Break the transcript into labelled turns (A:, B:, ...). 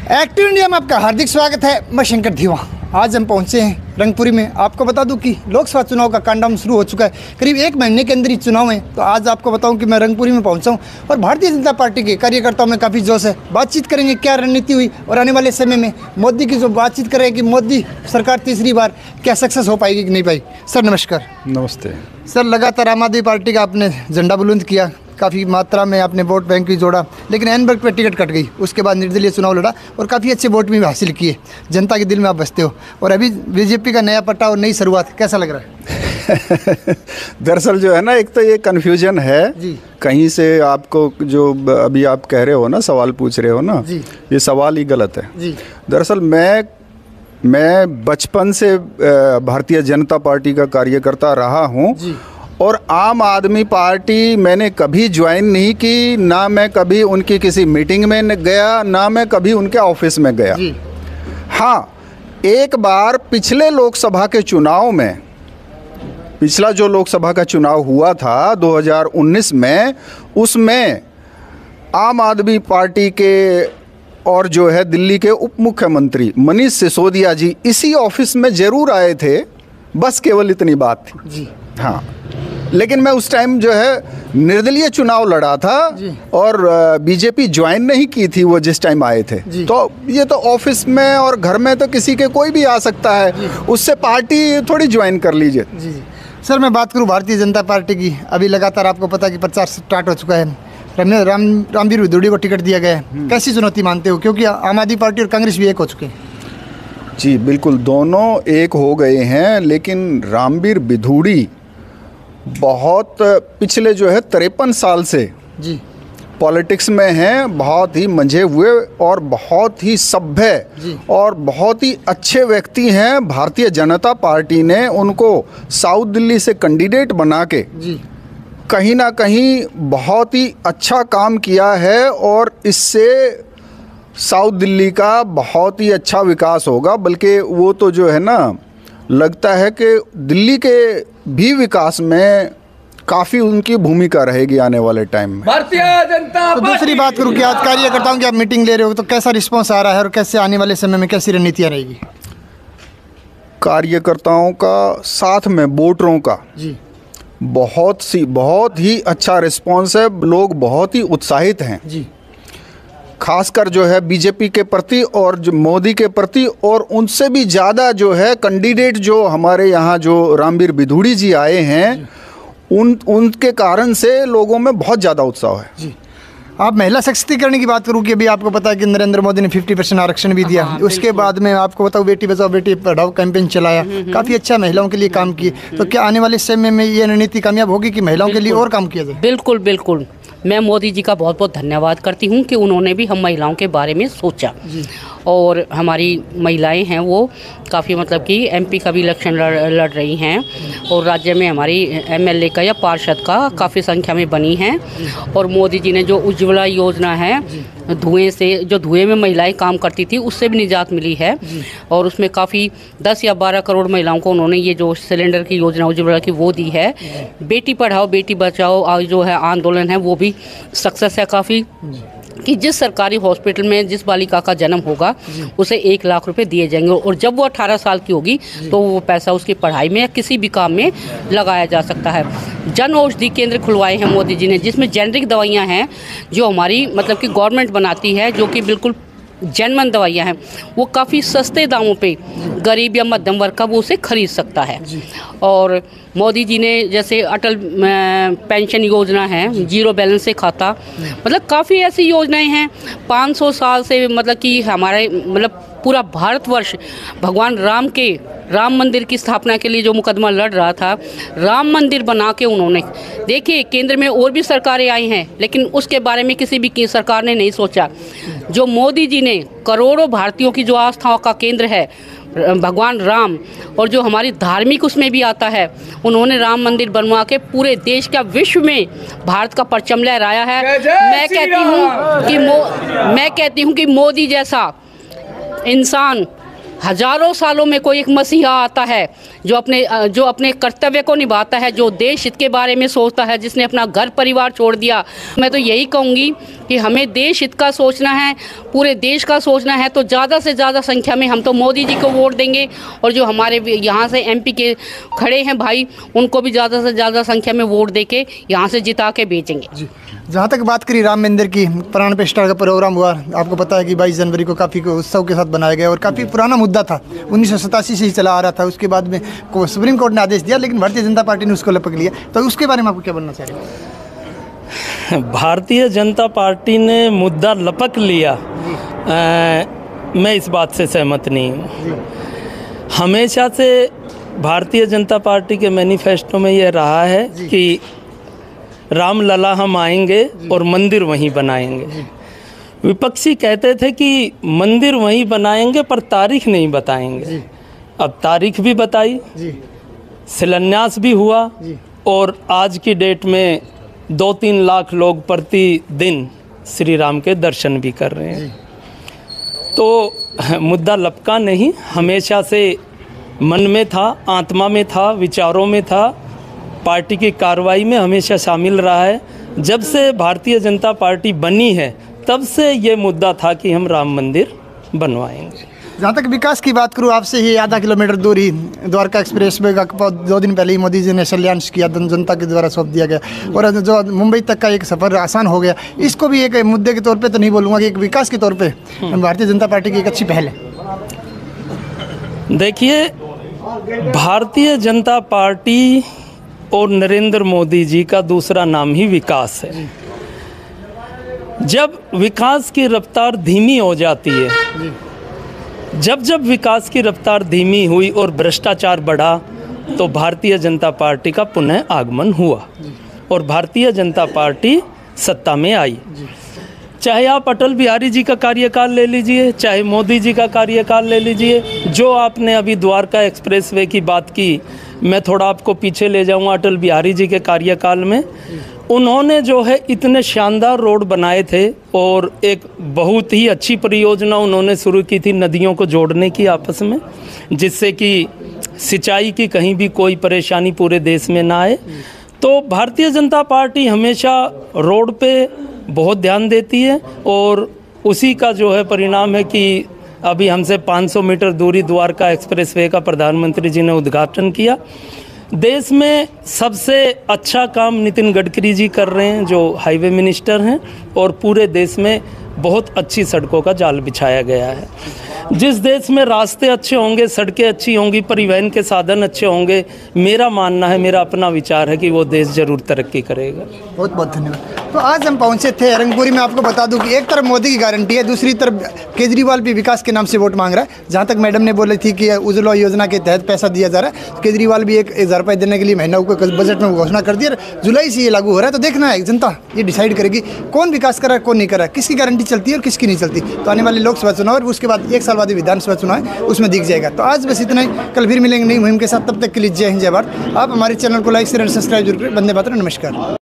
A: Active India में आपका हार्दिक स्वागत है। मैं शंकर धीवा। आज हम पहुंचे हैं रंगपुरी में। आपको बता दूं कि लोकसभा चुनाव का काउंटडाउन शुरू हो चुका है। करीब एक महीने के अंदर ही चुनाव है। तो आज आपको बताऊं कि मैं रंगपुरी में पहुंचा हूं और भारतीय जनता पार्टी के कार्यकर्ताओं में काफ़ी जोश है। बातचीत करेंगे क्या रणनीति हुई और आने वाले समय में मोदी की जो बातचीत करें कि मोदी सरकार तीसरी बार क्या सक्सेस हो पाएगी कि नहीं पाई। सर नमस्कार।
B: नमस्ते
A: सर, लगातार आम आदमी पार्टी का आपने झंडा बुलंद किया, काफ़ी मात्रा में आपने वोट बैंक भी जोड़ा, लेकिन एन वर्ग पर टिकट कट गई। उसके बाद निर्दलीय चुनाव लड़ा और काफ़ी अच्छे वोट भी हासिल किए। जनता के दिल में आप बसते हो और अभी बीजेपी का नया पट्टा और नई शुरुआत, कैसा लग रहा है?
B: दरअसल जो है ना, एक तो ये कन्फ्यूजन है
A: जी।
B: कहीं से आपको जो अभी आप कह रहे हो ना, सवाल पूछ रहे हो ना
A: जी।
B: ये सवाल ही गलत है
A: जी।
B: दरअसल मैं बचपन से भारतीय जनता पार्टी का कार्यकर्ता रहा हूँ और आम आदमी पार्टी मैंने कभी ज्वाइन नहीं की, ना मैं कभी उनकी किसी मीटिंग में गया, ना मैं कभी उनके ऑफिस में गया। हाँ, एक बार पिछले लोकसभा के चुनाव में, पिछला जो लोकसभा का चुनाव हुआ था 2019 में, उसमें आम आदमी पार्टी के और जो है दिल्ली के उप मुख्यमंत्री मनीष सिसोदिया जी इसी ऑफिस में ज़रूर आए थे, बस केवल इतनी बात थी जी। हाँ, लेकिन मैं उस टाइम जो है निर्दलीय चुनाव लड़ा था और बीजेपी ज्वाइन नहीं की थी वो जिस टाइम आए थे। तो ये तो ऑफिस में और घर में तो किसी के कोई भी आ सकता है, उससे पार्टी थोड़ी ज्वाइन कर लीजिए।
A: जी जी। सर, मैं बात करूं भारतीय जनता पार्टी की, अभी लगातार आपको पता है कि प्रचार स्टार्ट हो चुका है। रामवीर भिदुड़ी को टिकट दिया गया है। कैसी चुनौती मानते हो, क्योंकि आम आदमी पार्टी और कांग्रेस भी एक हो चुके हैं?
B: जी बिल्कुल, दोनों एक हो गए हैं, लेकिन रामवीर भिदुड़ी बहुत पिछले जो है 53 साल से जी पॉलिटिक्स में हैं, बहुत ही मंझे हुए और बहुत ही सभ्य और बहुत ही अच्छे व्यक्ति हैं। भारतीय जनता पार्टी ने उनको साउथ दिल्ली से कैंडिडेट बना के जी कहीं ना कहीं बहुत ही अच्छा काम किया है और इससे साउथ दिल्ली का बहुत ही अच्छा विकास होगा। बल्कि वो तो जो है ना, लगता है कि दिल्ली के भी विकास में काफ़ी उनकी भूमिका रहेगी आने वाले टाइम में।
A: भारतीय जनता तो दूसरी बात करूँ कि आज कार्यकर्ताओं की आप मीटिंग ले रहे हो, तो कैसा रिस्पांस आ रहा है और कैसे आने वाले समय में कैसी रणनीतियाँ रहेगी?
B: कार्यकर्ताओं का साथ में वोटरों का जी बहुत ही अच्छा रिस्पांस है। लोग बहुत ही उत्साहित हैं जी, खासकर जो है बीजेपी के प्रति और जो मोदी के प्रति, और उनसे भी ज़्यादा जो है कैंडिडेट जो हमारे यहाँ जो रामवीर भिदुड़ी जी आए हैं, उनके कारण से लोगों में बहुत ज़्यादा उत्साह है जी।
A: आप महिला सशक्तिकरण की बात करूँ कि अभी आपको पता है कि नरेंद्र मोदी ने 50% आरक्षण भी दिया। उसके बाद में आपको बताओ बेटी बचाओ बेटी पढ़ाओ कैंपेन चलाया, काफ़ी अच्छा महिलाओं के लिए काम किए। तो क्या आने वाले समय में ये रणनीति कामयाब होगी कि महिलाओं के लिए और काम किया जाए?
C: बिल्कुल बिल्कुल, मैं मोदी जी का बहुत बहुत धन्यवाद करती हूँ कि उन्होंने भी हम महिलाओं के बारे में सोचा। और हमारी महिलाएं हैं वो काफ़ी मतलब कि एमपी का भी इलेक्शन लड़ रही हैं और राज्य में हमारी एमएलए का या पार्षद का काफ़ी संख्या में बनी हैं। और मोदी जी ने जो उज्ज्वला योजना है, धुएं से जो धुएं में महिलाएं काम करती थी उससे भी निजात मिली है और उसमें काफ़ी 10 या 12 करोड़ महिलाओं को उन्होंने ये जो सिलेंडर की योजना उज्ज्वला की वो दी है। बेटी पढ़ाओ बेटी बचाओ जो है आंदोलन है वो भी सक्सेस है काफ़ी, कि जिस सरकारी हॉस्पिटल में जिस बालिका का जन्म होगा उसे 1 लाख रुपए दिए जाएंगे और जब वो 18 साल की होगी तो वो पैसा उसकी पढ़ाई में या किसी भी काम में लगाया जा सकता है। जन औषधि केंद्र खुलवाए हैं मोदी जी ने, जिसमें जेनरिक दवाइयाँ हैं जो हमारी मतलब कि गवर्नमेंट बनाती है, जो कि बिल्कुल जनमन दवाइयाँ हैं, वो काफ़ी सस्ते दामों पे गरीब या मध्यम वर्ग का वो उसे खरीद सकता है। और मोदी जी ने जैसे अटल पेंशन योजना है, जीरो बैलेंस से खाता, मतलब काफ़ी ऐसी योजनाएं हैं। 500 साल से मतलब कि हमारे मतलब पूरा भारतवर्ष भगवान राम के राम मंदिर की स्थापना के लिए जो मुकदमा लड़ रहा था, राम मंदिर बना के उन्होंने, देखिए केंद्र में और भी सरकारें आई हैं लेकिन उसके बारे में किसी भी सरकार ने नहीं सोचा। जो मोदी जी ने करोड़ों भारतीयों की जो आस्थाओं का केंद्र है भगवान राम, और जो हमारी धार्मिक उसमें भी आता है, उन्होंने राम मंदिर बनवा के पूरे देश का विश्व में भारत का परचम लहराया है। मैं कहती हूँ कि मोदी जैसा इंसान हजारों सालों में कोई एक मसीहा आता है जो अपने कर्तव्य को निभाता है, जो देश हित के बारे में सोचता है, जिसने अपना घर परिवार छोड़ दिया। मैं तो यही कहूँगी कि हमें देश हित का सोचना है, पूरे देश का सोचना है, तो ज़्यादा से ज़्यादा संख्या में हम तो मोदी जी को वोट देंगे और जो हमारे यहाँ से MP के खड़े हैं भाई, उनको भी ज़्यादा से ज़्यादा संख्या में वोट दे के यहाँ से जिता के भेजेंगे।
A: जी, जहाँ तक बात करी राम मंदिर की, प्राण प्रतिष्ठा का प्रोग्राम हुआ, आपको पता है कि 22 जनवरी को काफ़ी उत्सव के साथ बनाया गया और काफ़ी पुराना मुद्दा था, 1987 से ही चला आ रहा था। उसके बाद में सुप्रीम कोर्ट ने आदेश दिया, लेकिन भारतीय जनता पार्टी ने उसको लपक लिया। तो उसके बारे में आपको क्या बोलना चाह रहे हैं?
D: भारतीय जनता पार्टी ने मुद्दा लपक लिया, मैं इस बात से सहमत नहीं हूँ। हमेशा से भारतीय जनता पार्टी के मैनिफेस्टो में ये रहा है कि रामलला हम आएंगे और मंदिर वहीं बनाएंगे। विपक्षी कहते थे कि मंदिर वहीं बनाएंगे पर तारीख नहीं बताएंगे। अब तारीख भी बताई, शिलान्यास भी हुआ और आज की डेट में 2-3 लाख लोग प्रतिदिन श्री राम के दर्शन भी कर रहे हैं। तो मुद्दा लपका नहीं, हमेशा से मन में था, आत्मा में था, विचारों में था, पार्टी की कार्रवाई में हमेशा शामिल रहा है। जब से भारतीय जनता पार्टी बनी है तब से ये मुद्दा था कि हम राम मंदिर बनवाएंगे।
A: जहाँ तक विकास की बात करूँ, आपसे ही आधा किलोमीटर दूर ही द्वारका एक्सप्रेस वे का 2 दिन पहले ही मोदी जी ने शिलान्यास किया, जनता के द्वारा सौंप दिया गया और जो मुंबई तक का एक सफ़र आसान हो गया। इसको भी एक मुद्दे के तौर पे तो नहीं बोलूँगा कि एक विकास के तौर पे भारतीय जनता पार्टी की एक अच्छी पहल है।
D: देखिए, भारतीय जनता पार्टी और नरेंद्र मोदी जी का दूसरा नाम ही विकास है। जब विकास की रफ्तार धीमी हो जाती है, जब विकास की रफ्तार धीमी हुई और भ्रष्टाचार बढ़ा, तो भारतीय जनता पार्टी का पुनः आगमन हुआ और भारतीय जनता पार्टी सत्ता में आई। चाहे आप अटल बिहारी जी का कार्यकाल ले लीजिए, चाहे मोदी जी का कार्यकाल ले लीजिए। जो आपने अभी द्वारका एक्सप्रेसवे की बात की, मैं थोड़ा आपको पीछे ले जाऊंगा। अटल बिहारी जी के कार्यकाल में उन्होंने जो है इतने शानदार रोड बनाए थे और एक बहुत ही अच्छी परियोजना उन्होंने शुरू की थी नदियों को जोड़ने की आपस में, जिससे कि सिंचाई की कहीं भी कोई परेशानी पूरे देश में ना आए। तो भारतीय जनता पार्टी हमेशा रोड पे बहुत ध्यान देती है और उसी का जो है परिणाम है कि अभी हमसे 500 मीटर दूरी द्वारका एक्सप्रेसवे का प्रधानमंत्री जी ने उद्घाटन किया। देश में सबसे अच्छा काम नितिन गडकरी जी कर रहे हैं, जो हाईवे मिनिस्टर हैं, और पूरे देश में बहुत अच्छी सड़कों का जाल बिछाया गया है। जिस देश में रास्ते अच्छे होंगे, सड़कें अच्छी होंगी, परिवहन के साधन अच्छे होंगे, मेरा मानना है, मेरा अपना विचार है कि वो देश जरूर तरक्की करेगा।
A: बहुत बहुत धन्यवाद। तो आज हम पहुंचे थे रंगपुरी में। आपको बता दूं कि एक तरफ मोदी की गारंटी है, दूसरी तरफ केजरीवाल भी विकास के नाम से वोट मांग रहा है। जहां तक मैडम ने बोली थी कि उज्ज्वला योजना के तहत पैसा दिया जा रहा है, तो केजरीवाल भी 1000 रुपये देने के लिए महीना को बजट में घोषणा कर दिया। जुलाई से ये लागू हो रहा है। तो देखना है, जनता ये डिसाइड करेगी कौन विकास कर रहा है, कौन नहीं कर रहा है, किसकी गारंटी चलती है और किसकी नहीं चलती। तो आने वाले लोकसभा चुनाव और उसके बाद 1 साल बाद विधानसभा चुनाव है, उसमें दिख जाएगा। तो आज बस इतना ही, कल फिर मिलेंगे नई मुहिम के साथ। तब तक के लिए जय हिंद, जय भारत। आप हमारे चैनल को लाइक शेयर एंड सब्सक्राइब जरूर करें। वंदे मातरम, नमस्कार।